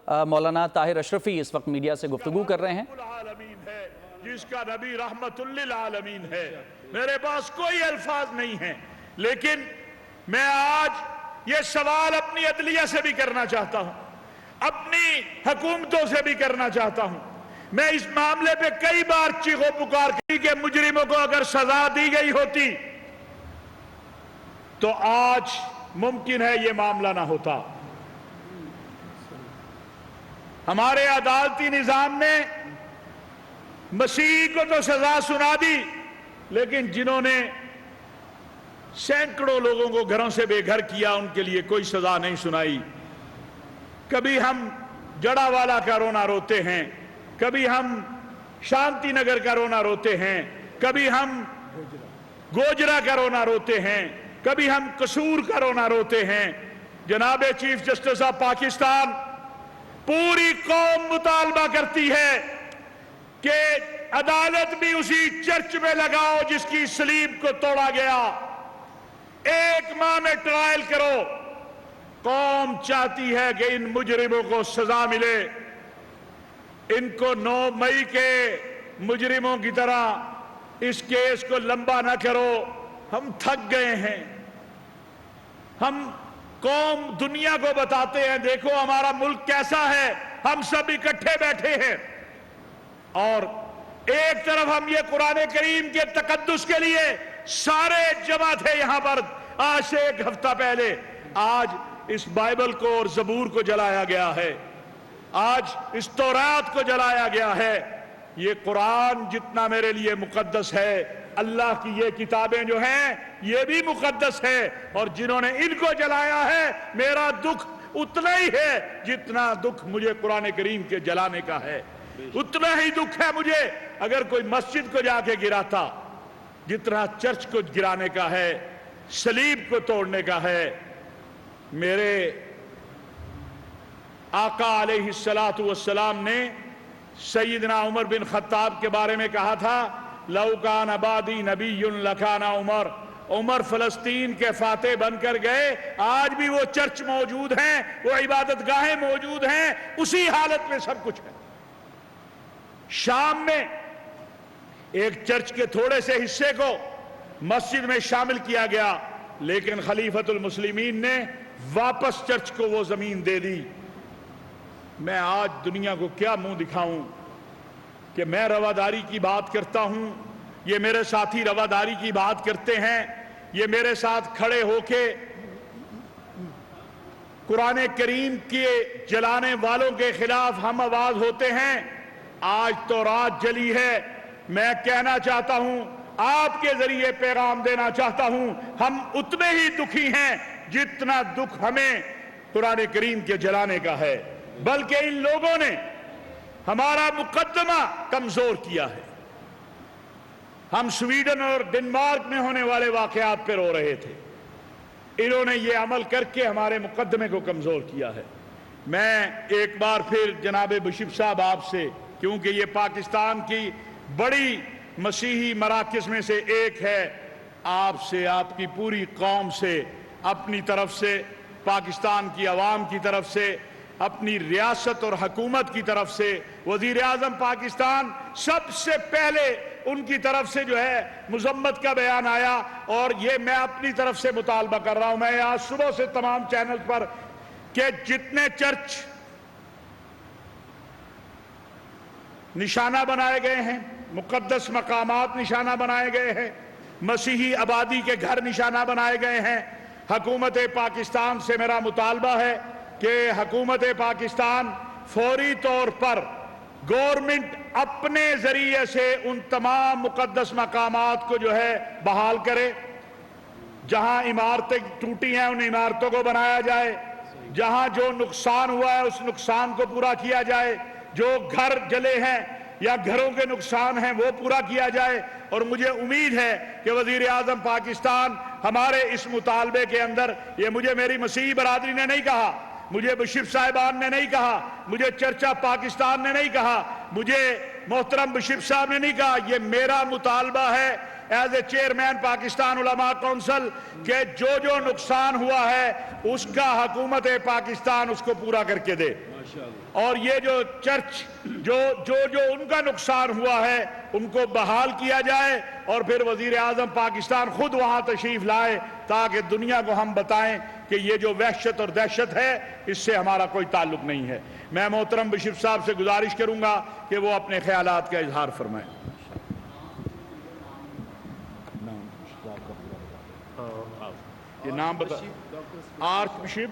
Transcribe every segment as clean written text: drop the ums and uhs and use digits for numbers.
مولانا طاہر اشرفی اس وقت میڈیا سے گفتگو کر رہے ہیں۔ جس کا نبی رحمت للعالمین ہے، میرے پاس کوئی الفاظ نہیں ہیں، لیکن میں آج یہ سوال اپنی عدلیہ سے بھی کرنا چاہتا ہوں، اپنی حکومتوں سے بھی کرنا چاہتا ہوں۔ میں اس معاملے پہ کئی بار چیخ و پکار کی کہ مجرموں کو اگر سزا دی گئی ہوتی تو آج ممکن ہے یہ معاملہ نہ ہوتا۔ ہمارے عدالتی نظام نے مسیح کو تو سزا سنا دی، لیکن جنہوں نے سینکڑوں لوگوں کو گھروں سے بے گھر کیا ان کے لیے کوئی سزا نہیں سنائی۔ کبھی ہم جڑا والا کا رونا روتے ہیں، کبھی ہم شانتی نگر کا رونا روتے ہیں، کبھی ہم گوجرا کا رونا روتے ہیں، کبھی ہم قصور کا رونا روتے ہیں۔ جناب چیف جسٹس آف پاکستان، پوری قوم مطالبہ کرتی ہے کہ عدالت بھی اسی چرچ میں لگاؤ جس کی صلیب کو توڑا گیا، 1 ماہ میں ٹرائل کرو۔ قوم چاہتی ہے کہ ان مجرموں کو سزا ملے، ان کو 9 مئی کے مجرموں کی طرح اس کیس کو لمبا نہ کرو۔ ہم تھک گئے ہیں، ہم قوم دنیا کو بتاتے ہیں دیکھو ہمارا ملک کیسا ہے، ہم سب اکٹھے بیٹھے ہیں، اور ایک طرف ہم یہ قرآن کریم کے تقدس کے لیے سارے جمع تھے یہاں پر آج سے 1 ہفتہ پہلے۔ آج اس بائبل کو اور زبور کو جلایا گیا ہے، آج اس تورات کو جلایا گیا ہے۔ یہ قرآن جتنا میرے لیے مقدس ہے، اللہ کی یہ کتابیں جو ہیں یہ بھی مقدس ہے، اور جنہوں نے ان کو جلایا ہے میرا دکھ اتنا ہی ہے جتنا دکھ مجھے قرآن کریم کے جلانے کا ہے، اتنا ہی دکھ ہے مجھے اگر کوئی مسجد کو جا کے گراتا جتنا چرچ کو گرانے کا ہے، صلیب کو توڑنے کا ہے۔ میرے آقا علیہ السلام نے سیدنا عمر بن خطاب کے بارے میں کہا تھا، لو کان بعدی نبی لکان عمر۔ عمر فلسطین کے فاتح بن کر گئے، آج بھی وہ چرچ موجود ہیں، وہ عبادت گاہیں موجود ہیں، اسی حالت میں سب کچھ ہے۔ شام میں ایک چرچ کے تھوڑے سے حصے کو مسجد میں شامل کیا گیا، لیکن خلیفۃ المسلمین نے واپس چرچ کو وہ زمین دے دی۔ میں آج دنیا کو کیا منہ دکھاؤں کہ میں رواداری کی بات کرتا ہوں، یہ میرے ساتھی رواداری کی بات کرتے ہیں، یہ میرے ساتھ کھڑے ہو کے قرآن کریم کے جلانے والوں کے خلاف ہم آواز ہوتے ہیں۔ آج تو رات جلی ہے، میں کہنا چاہتا ہوں، آپ کے ذریعے پیغام دینا چاہتا ہوں، ہم اتنے ہی دکھی ہیں جتنا دکھ ہمیں قرآن کریم کے جلانے کا ہے، بلکہ ان لوگوں نے ہمارا مقدمہ کمزور کیا ہے۔ ہم سویڈن اور ڈنمارک میں ہونے والے واقعات پہ رو رہے تھے، انہوں نے یہ عمل کر کے ہمارے مقدمے کو کمزور کیا ہے۔ میں ایک بار پھر جناب بشپ صاحب آپ سے، کیونکہ یہ پاکستان کی بڑی مسیحی مراکز میں سے ایک ہے، آپ سے، آپ کی پوری قوم سے، اپنی طرف سے، پاکستان کی عوام کی طرف سے، اپنی ریاست اور حکومت کی طرف سے، وزیر اعظم پاکستان، سب سے پہلے ان کی طرف سے جو ہے مذمت کا بیان آیا، اور یہ میں اپنی طرف سے مطالبہ کر رہا ہوں۔ میں آج صبح سے تمام چینل پر کہ جتنے چرچ نشانہ بنائے گئے ہیں، مقدس مقامات نشانہ بنائے گئے ہیں، مسیحی آبادی کے گھر نشانہ بنائے گئے ہیں، حکومت پاکستان سے میرا مطالبہ ہے کہ حکومت پاکستان فوری طور پر گورنمنٹ اپنے ذریعے سے ان تمام مقدس مقامات کو جو ہے بحال کرے۔ جہاں عمارتیں ٹوٹی ہیں ان عمارتوں کو بنایا جائے، جہاں جو نقصان ہوا ہے اس نقصان کو پورا کیا جائے، جو گھر جلے ہیں یا گھروں کے نقصان ہیں وہ پورا کیا جائے۔ اور مجھے امید ہے کہ وزیر اعظم پاکستان ہمارے اس مطالبے کے اندر، یہ مجھے میری مسیحی برادری نے نہیں کہا، مجھے بشپ صاحبان نے نہیں کہا، مجھے چرچ آف پاکستان نے نہیں کہا، مجھے محترم بشپ صاحب نے نہیں کہا، یہ میرا مطالبہ ہے ایز اے چیئرمین پاکستان علماء کونسل کہ جو نقصان ہوا ہے اس کا حکومت پاکستان اس کو پورا کر کے دے۔ اور یہ جو چرچ جو ان کا نقصان ہوا ہے ان کو بحال کیا جائے، اور پھر وزیر اعظم پاکستان خود وہاں تشریف لائے تاکہ دنیا کو ہم بتائیں کہ یہ جو وحشت اور دہشت ہے اس سے ہمارا کوئی تعلق نہیں ہے۔ میں محترم بشپ صاحب سے گزارش کروں گا کہ وہ اپنے خیالات کا اظہار فرمائیں۔ یہ نام بتا، آرچ بشپ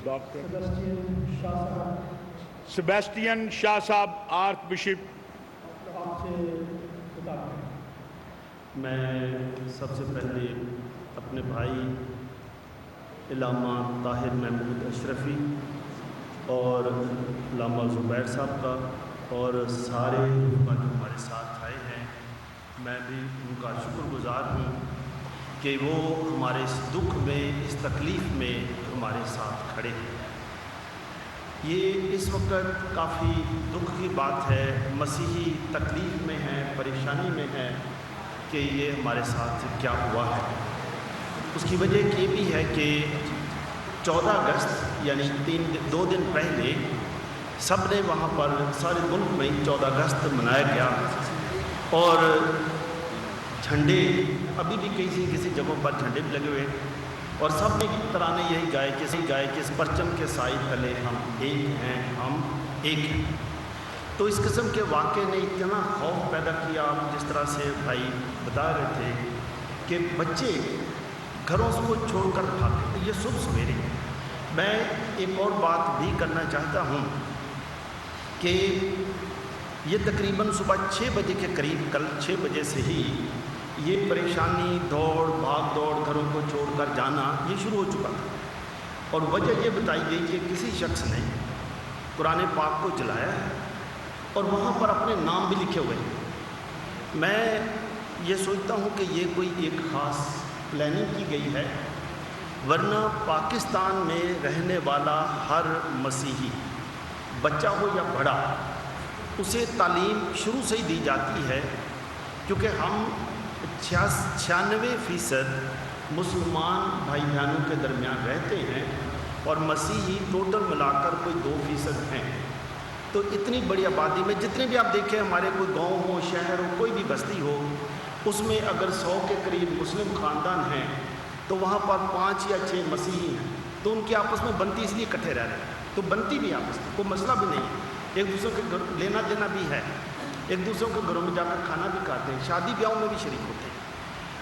ڈاکٹر سیباسٹین شاہ صاحب، آرچ بشپ۔ میں سب سے پہلے اپنے بھائی علامہ طاہر محمود اشرفی اور علامہ زبیر صاحب کا اور سارے جو ہمارے ساتھ آئے ہیں، میں بھی ان کا شکر گزار ہوں کہ وہ ہمارے اس دکھ میں، اس تکلیف میں ہمارے ساتھ کھڑے ہیں۔ یہ اس وقت کافی دکھ کی بات ہے، مسیحی تکلیف میں ہیں، پریشانی میں ہیں کہ یہ ہمارے ساتھ کیا ہوا ہے۔ اس کی وجہ یہ بھی ہے کہ 14 اگست یعنی 2 دن پہلے سب نے وہاں پر سارے ملک میں 14 اگست منایا گیا، اور جھنڈے ابھی بھی کسی جگہوں پر جھنڈے بھی لگے ہوئے، اور سب نے ترانے یہی گائے کہ اس پرچم کے سائے تلے ہم ایک ہیں، ہم ایک ہیں۔ تو اس قسم کے واقعے نے اتنا خوف پیدا کیا، جس طرح سے بھائی بتا رہے تھے کہ بچے گھروں کو چھوڑ کر بھاگتے۔ یہ صبح سویرے میں ایک اور بات بھی کرنا چاہتا ہوں کہ یہ تقریباً صبح 6 بجے کے قریب، کل 6 بجے سے ہی یہ پریشانی، دوڑ بھاگ دوڑ، گھروں کو چھوڑ کر جانا یہ شروع ہو چکا تھا، اور وجہ یہ بتائی گئی کہ کسی شخص نے قرآن پاک کو جلایا ہے اور وہاں پر اپنے نام بھی لکھے ہوئے ہیں۔ میں یہ سوچتا ہوں کہ یہ کوئی ایک خاص پلاننگ کی گئی ہے، ورنہ پاکستان میں رہنے والا ہر مسیحی بچہ ہو یا بڑا، اسے تعلیم شروع سے ہی دی جاتی ہے، کیونکہ ہم 96% مسلمان بھائی بہنوں کے درمیان رہتے ہیں اور مسیحی ٹوٹل ملا کر کوئی 2% ہیں۔ تو اتنی بڑی آبادی میں جتنے بھی آپ دیکھیں، ہمارے کوئی گاؤں ہو، شہر ہو، کوئی بھی بستی ہو، اس میں اگر 100 کے قریب مسلم خاندان ہیں تو وہاں پر 5 یا 6 مسیحی ہیں، تو ان کی آپس میں بنتی اس لیے اکٹھے رہ رہے ہیں، تو بنتی بھی آپس میں، کوئی مسئلہ بھی نہیں ہے، ایک دوسرے کے گھر لینا دینا بھی ہے، ایک دوسروں کے گھروں میں جا کر کھانا بھی کھاتے ہیں، شادی بیاہوں میں بھی شریک ہوتے ہیں،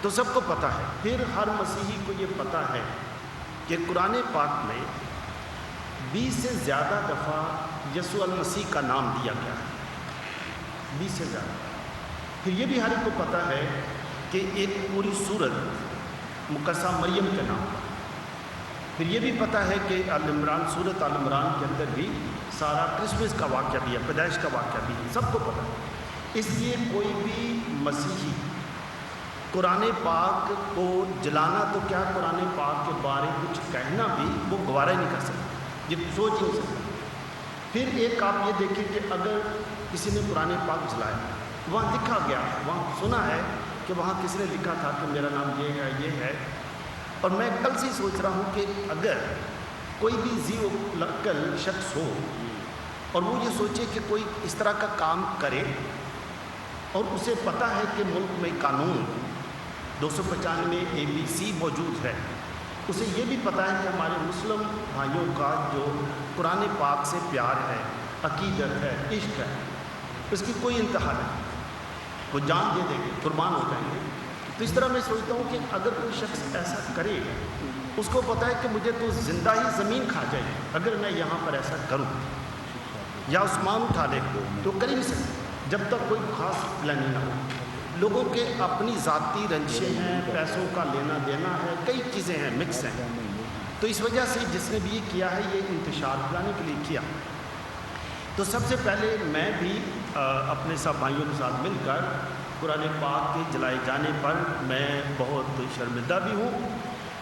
تو سب کو پتہ ہے۔ پھر ہر مسیحی کو یہ پتہ ہے کہ قرآن پاک میں 20 سے زیادہ دفعہ یسوع المسیح کا نام دیا گیا ہے، 20 سے زیادہ۔ پھر یہ بھی ہر ایک کو پتہ ہے کہ ایک پوری سورت مقدسہ مریم کے نام پر۔ پھر یہ بھی پتہ ہے کہ سورت آل عمران کے اندر بھی سارا کرسمس کا واقعہ بھی ہے، پیدائش کا واقعہ بھی ہے، سب کو پتہ ہے۔ اس لیے کوئی بھی مسیحی قرآن پاک کو جلانا تو کیا، قرآن پاک کے بارے کچھ کہنا بھی وہ گوارا ہی نہیں کر سکتا، یہ سوچ ہی نہیں سکتا۔ پھر ایک آپ یہ دیکھیں کہ اگر کسی نے قرآن پاک جلایا، وہاں لکھا گیا، وہاں سنا ہے کہ وہاں کسی نے لکھا تھا کہ میرا نام یہ ہے، اور میں کل سے ہی سوچ رہا ہوں کہ اگر کوئی بھی ذی العقل شخص ہو اور وہ یہ سوچے کہ کوئی اس طرح کا کام کرے، اور اسے پتہ ہے کہ ملک میں قانون 295 ABC موجود ہے، اسے یہ بھی پتہ ہے کہ ہمارے مسلم بھائیوں کا جو قرآن پاک سے پیار ہے، عقیدت ہے، عشق ہے، اس کی کوئی انتہا نہیں، وہ جان دے دیں گے، قربان ہو جائیں گے۔ تو اس طرح میں سوچتا ہوں کہ اگر کوئی شخص ایسا کرے، اس کو پتہ ہے کہ مجھے تو زندہ ہی زمین کھا جائے اگر میں یہاں پر ایسا کروں، یا عثمان اٹھا لے تو کر ہی نہیں سکتے جب تک کوئی خاص پلاننگ نہ ہو۔ لوگوں کے اپنی ذاتی رنجشیں ہیں، پیسوں کا لینا دینا ہے، کئی چیزیں ہیں، مکس ہیں، تو اس وجہ سے جس نے بھی یہ کیا ہے یہ انتشار پھیلانے کے لیے کیا۔ تو سب سے پہلے میں بھی اپنے سب بھائیوں کے ساتھ مل کر قرآن پاک کے جلائے جانے پر میں بہت شرمندہ بھی ہوں،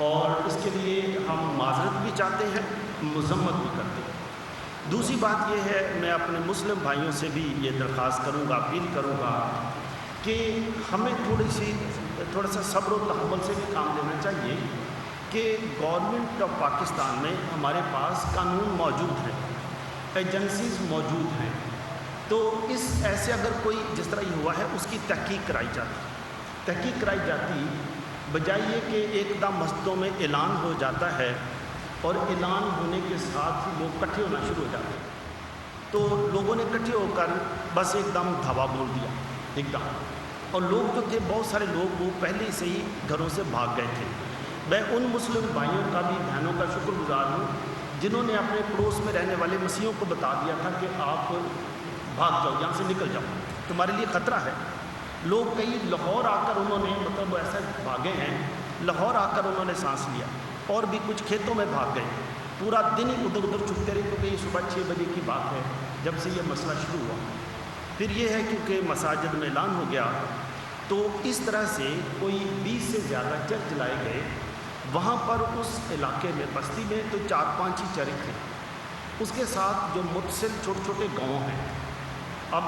اور اس کے لیے ہم معذرت بھی چاہتے ہیں، مذمت بھی کرتے ہیں۔ دوسری بات یہ ہے، میں اپنے مسلم بھائیوں سے بھی یہ درخواست کروں گا، اپیل کروں گا کہ ہمیں تھوڑا سا صبر و تحمل سے بھی کام لینا چاہیے، کہ گورنمنٹ آف پاکستان میں ہمارے پاس قانون موجود ہے، ایجنسیز موجود ہیں، تو اس ایسے اگر کوئی جس طرح یہ ہوا ہے اس کی تحقیق کرائی جاتی بجائے یہ کہ ایک دم مسجدوں میں اعلان ہو جاتا ہے اور اعلان ہونے کے ساتھ ہی لوگ اکٹھے ہونا شروع ہو جاتے ہیں، تو لوگوں نے اکٹھے ہو کر بس ایک دم دھاوا بول دیا ایک دم، اور لوگ جو تھے بہت سارے لوگ وہ پہلے سے ہی گھروں سے بھاگ گئے تھے۔ میں ان مسلم بھائیوں کا بھی بہنوں کا شکر گزار ہوں جنہوں نے اپنے پڑوس میں رہنے والے مسیحیوں کو بتا دیا تھا کہ آپ بھاگ جاؤ، یہاں سے نکل جاؤ، تمہارے لیے خطرہ ہے۔ لوگ کئی لاہور آ کر انہوں نے مطلب ایسا بھاگے ہیں، لاہور آ کر انہوں نے سانس لیا، اور بھی کچھ کھیتوں میں بھاگ گئے، پورا دن ہی ادھر ادھر چھپتے رہے، کیونکہ یہ صبح 6 بجے کی بات ہے جب سے یہ مسئلہ شروع ہوا۔ پھر یہ ہے کیونکہ مساجد میں اعلان ہو گیا، تو اس طرح سے کوئی 20 سے زیادہ چرچ لائے گئے وہاں پر اس علاقے میں، بستی میں تو 4-5 ہی چرچ تھے، اس کے ساتھ جو متصل چھوٹے چھوٹے گاؤں ہیں، اب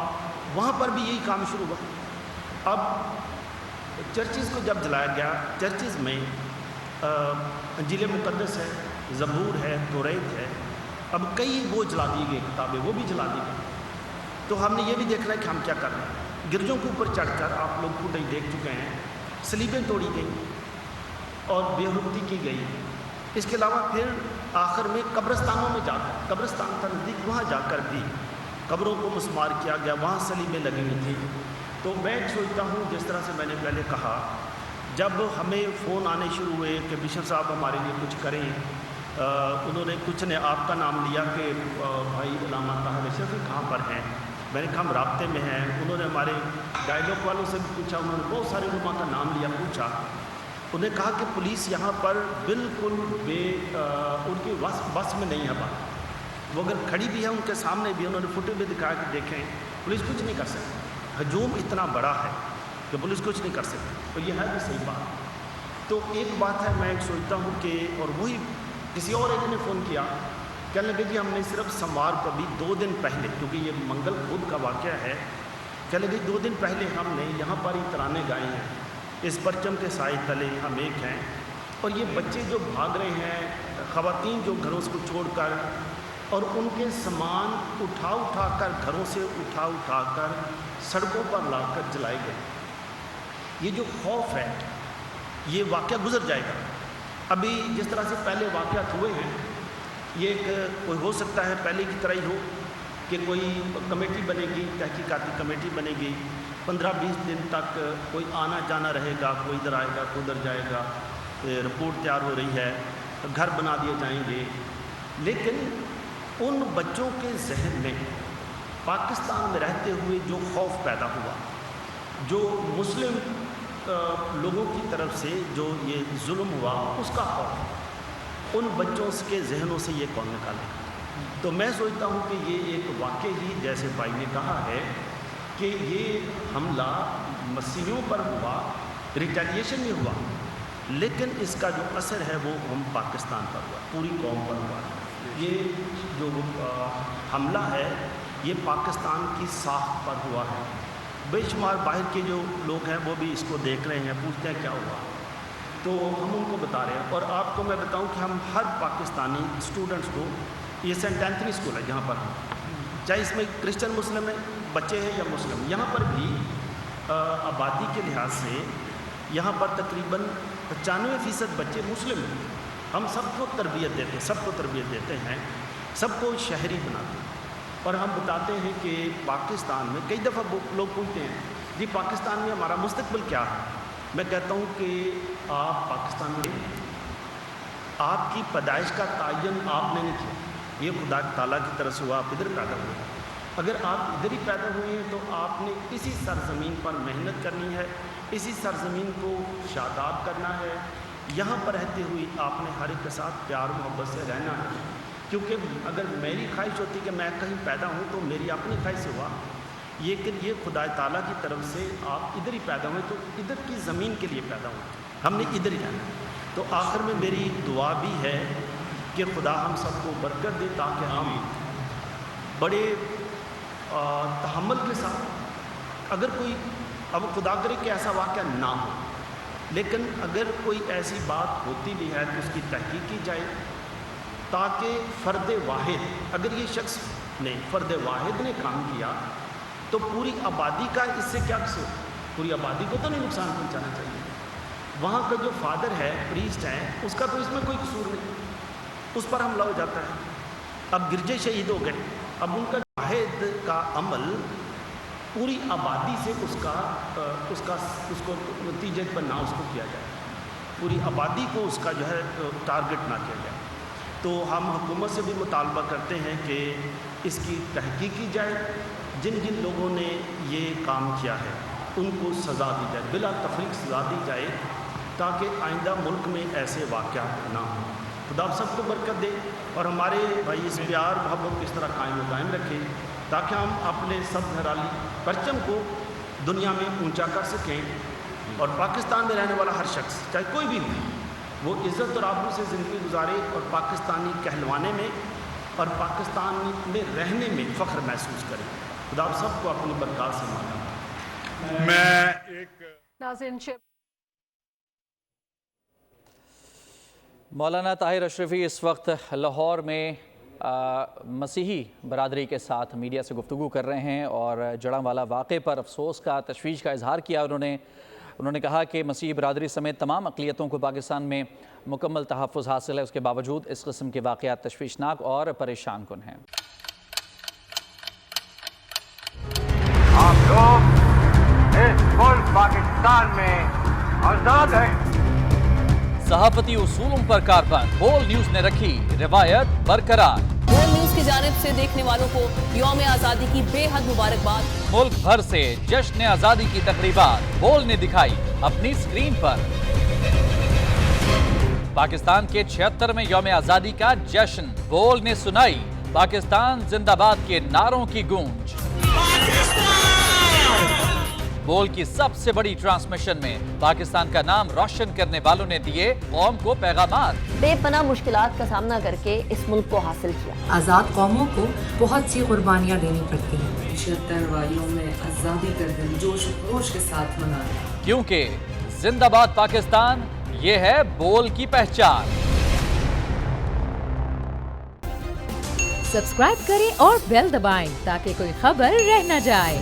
وہاں پر بھی یہی کام شروع ہوا۔ اب چرچز کو جب جلایا گیا، چرچز میں انجیل مقدس ہے، زبور ہے، توریت ہے، اب کئی وہ جلا دی گئی کتابیں، وہ بھی جلا دی گئی۔ تو ہم نے یہ بھی دیکھنا ہے کہ ہم کیا کر رہے ہیں۔ گرجوں کے اوپر چڑھ کر آپ لوگ فوٹیج دیکھ چکے ہیں، سلیبیں توڑی گئیں اور بے حرمتی کی گئی۔ اس کے علاوہ پھر آخر میں قبرستانوں میں جا کر، قبرستان تھا نزدیک، وہاں جا کر بھی قبروں کو مسمار کیا گیا، وہاں سلیبیں لگی ہوئی تھیں۔ تو میں سوچتا ہوں جس طرح سے میں نے پہلے کہا، جب ہمیں فون آنے شروع ہوئے کہ بشپ صاحب ہمارے لیے کچھ کریں، انہوں نے کچھ نے آپ کا نام لیا کہ بھائی علامہ طاہر اشرفی کہاں پر ہیں، میں نے کہا ہم رابطے میں ہیں۔ انہوں نے ہمارے ڈائلاگ والوں سے بھی پوچھا، انہوں نے بہت سارے علماء کا نام لیا، پوچھا، انہوں نے کہا کہ پولیس یہاں پر بالکل ان کی بس میں نہیں ہے بات، وہ اگر کھڑی بھی ہے ان کے سامنے بھی، انہوں نے فوٹو بھی دکھایا کہ دیکھیں پولیس کچھ نہیں کر سکتی، ہجوم اتنا بڑا ہے کہ پولیس کچھ نہیں کر سکتی، تو یہ ہے بھی صحیح بات۔ تو ایک بات ہے، میں ایک سوچتا ہوں کہ، اور وہی کسی اور ایک نے فون کیا، کہنے لگے جی ہم نے صرف سموار کو بھی 2 دن پہلے، کیونکہ یہ منگل بدھ کا واقعہ ہے، کہنے لگے 2 دن پہلے ہم نے یہاں پر ہی ترانے گائے ہیں، اس پرچم کے سائے تلے ہم ایک ہیں، اور یہ بچے جو بھاگ رہے ہیں، خواتین جو گھروں سے چھوڑ کر، اور ان کے سامان اٹھا کر گھروں سے اٹھا کر سڑکوں پر لا کر جلائے گئے۔ یہ جو خوف ہے یہ واقعہ گزر جائے گا۔ ابھی جس طرح سے پہلے واقعات ہوئے ہیں، یہ ایک کوئی ہو سکتا ہے پہلے کی طرح ہی ہو کہ کوئی کمیٹی بنے گی، تحقیقاتی کمیٹی بنے گی، 15-20 دن تک کوئی آنا جانا رہے گا، کوئی ادھر آئے گا، کوئی ادھر جائے گا، رپورٹ تیار ہو رہی ہے، گھر بنا دیے جائیں گے۔ لیکن ان بچوں کے ذہن میں پاکستان میں رہتے ہوئے جو خوف پیدا ہوا، جو مسلم لوگوں کی طرف سے جو یہ ظلم ہوا، اس کا خوف ان بچوں کے ذہنوں سے یہ کون نکالے گا؟ تو میں سوچتا ہوں کہ یہ ایک واقعہ ہی، جیسے بھائی نے کہا ہے کہ یہ حملہ مسیحیوں پر ہوا، ریٹیلیشن میں ہوا، لیکن اس کا جو اثر ہے وہ ہم پاکستان پر ہوا، پوری قوم پر ہوا۔ یہ جو حملہ ہے یہ پاکستان کی ساکھ پر ہوا ہے۔ بے شمار باہر کے جو لوگ ہیں وہ بھی اس کو دیکھ رہے ہیں، پوچھتے ہیں کیا ہوا، تو ہم ان کو بتا رہے ہیں۔ اور آپ کو میں بتاؤں کہ ہم ہر پاکستانی اسٹوڈنٹس کو، یہ سینٹ اینتھنی اسکول ہے جہاں پر ہم، چاہے اس میں کرسچن مسلم ہیں بچے ہیں یا مسلم، یہاں پر بھی آبادی کے لحاظ سے یہاں پر تقریباً 95% بچے مسلم ہیں۔ ہم سب کو تربیت دیتے ہیں، سب کو تربیت دیتے ہیں، سب کو شہری بناتے ہیں، اور ہم بتاتے ہیں کہ پاکستان میں، کئی دفعہ لوگ پوچھتے ہیں جی پاکستان میں ہمارا مستقبل کیا ہے؟ میں کہتا ہوں کہ آپ پاکستان میں، آپ کی پیدائش کا تعین آپ نے نہیں کیا، یہ خدا تعالیٰ کی طرف سے ہوا، آپ ادھر پیدا ہوئے۔ اگر آپ ادھر ہی پیدا ہوئے ہیں تو آپ نے اسی سرزمین پر محنت کرنی ہے، اسی سرزمین کو شاداب کرنا ہے، یہاں پر رہتے ہوئے آپ نے ہر ایک کے ساتھ پیار محبت سے رہنا ہے۔ کیونکہ اگر میری خواہش ہوتی کہ میں کہیں پیدا ہوں تو میری اپنی خواہش سے ہوا، لیکن یہ خدا تعالیٰ کی طرف سے آپ ادھر ہی پیدا ہوئے، تو ادھر کی زمین کے لیے پیدا ہوئے، ہم نے ادھر ہی رہنا۔ تو آخر میں میری دعا بھی ہے کہ خدا ہم سب کو برکت دے تاکہ ہم بڑے تحمل کے ساتھ، اگر کوئی، اب خدا کرے کہ ایسا واقعہ نہ ہو، لیکن اگر کوئی ایسی بات ہوتی بھی ہے تو اس کی تحقیق کی جائے تاکہ فرد واحد، اگر یہ شخص نے فرد واحد نے کام کیا تو پوری آبادی کا اس سے کیا قصور؟ پوری آبادی کو تو نہیں نقصان پہنچانا چاہیے۔ وہاں کا جو فادر ہے، پریسٹ ہے، اس کا تو اس میں کوئی قصور نہیں، اس پر حملہ ہو جاتا ہے۔ اب گرجے شہید ہو گئے، اب ان کا واحد کا عمل پوری آبادی سے اس کو نتیجے پر نہ اس کو کیا جائے، پوری آبادی کو اس کا جو ہے ٹارگٹ نہ کیا جائے۔ تو ہم حکومت سے بھی مطالبہ کرتے ہیں کہ اس کی تحقیق کی جائے، جن جن لوگوں نے یہ کام کیا ہے ان کو سزا دی جائے، بلا تفریق سزا دی جائے، تاکہ آئندہ ملک میں ایسے واقعات نہ ہوں۔ خدا آپ سب کو برکت دے اور ہمارے بھائی اس پیار محبت کو اس طرح قائم و دائم رکھے تاکہ ہم اپنے سب گھرالی پرچم کو دنیا میں اونچا کر سکیں، اور پاکستان میں رہنے والا ہر شخص چاہے کوئی بھی ہو وہ عزت اور آبرو سے زندگی گزارے اور پاکستانی کہلوانے میں اور پاکستان میں رہنے میں فخر محسوس کرے۔ خدا آپ سب کو اپنی برکات سے مانا۔ میں ایک ناظرین مولانا طاہر اشرفی اس وقت لاہور میں مسیحی برادری کے ساتھ میڈیا سے گفتگو کر رہے ہیں اور جڑاں واقعے پر افسوس کا، تشویش کا اظہار کیا۔ انہوں نے کہا کہ مسیحی برادری سمیت تمام اقلیتوں کو پاکستان میں مکمل تحفظ حاصل ہے، اس کے باوجود اس قسم کے واقعات تشویشناک اور پریشان کن ہیں۔ آپ لوگ اس ملک پاکستان میں آزاد ہیں۔ صحافتی اصولوں پر کاربند، بول نیوز نے رکھی روایت برقرار۔ بول نیوز کی جانب سے دیکھنے والوں کو یوم آزادی کی بے حد مبارکباد۔ ملک بھر سے جشن آزادی کی تقریبات بول نے دکھائی اپنی سکرین پر۔ پاکستان کے 76ویں یوم آزادی کا جشن بول نے سنائی پاکستان زندہ باد کے نعروں کی گونج۔ بول کی سب سے بڑی ٹرانسمیشن میں پاکستان کا نام روشن کرنے والوں نے دیے قوم کو پیغامات۔ بے پناہ مشکلات کا سامنا کر کے اس ملک کو حاصل کیا۔ آزاد قوموں کو بہت سی قربانیاں دینی پڑتی ہیں۔ 76 واریوں میں آزادی کا دن جوش و خروش کے ساتھ منایا، کیونکہ زندہ باد پاکستان یہ ہے بول کی پہچان۔ سبسکرائب کریں اور بیل دبائیں تاکہ کوئی خبر رہ نہ جائے۔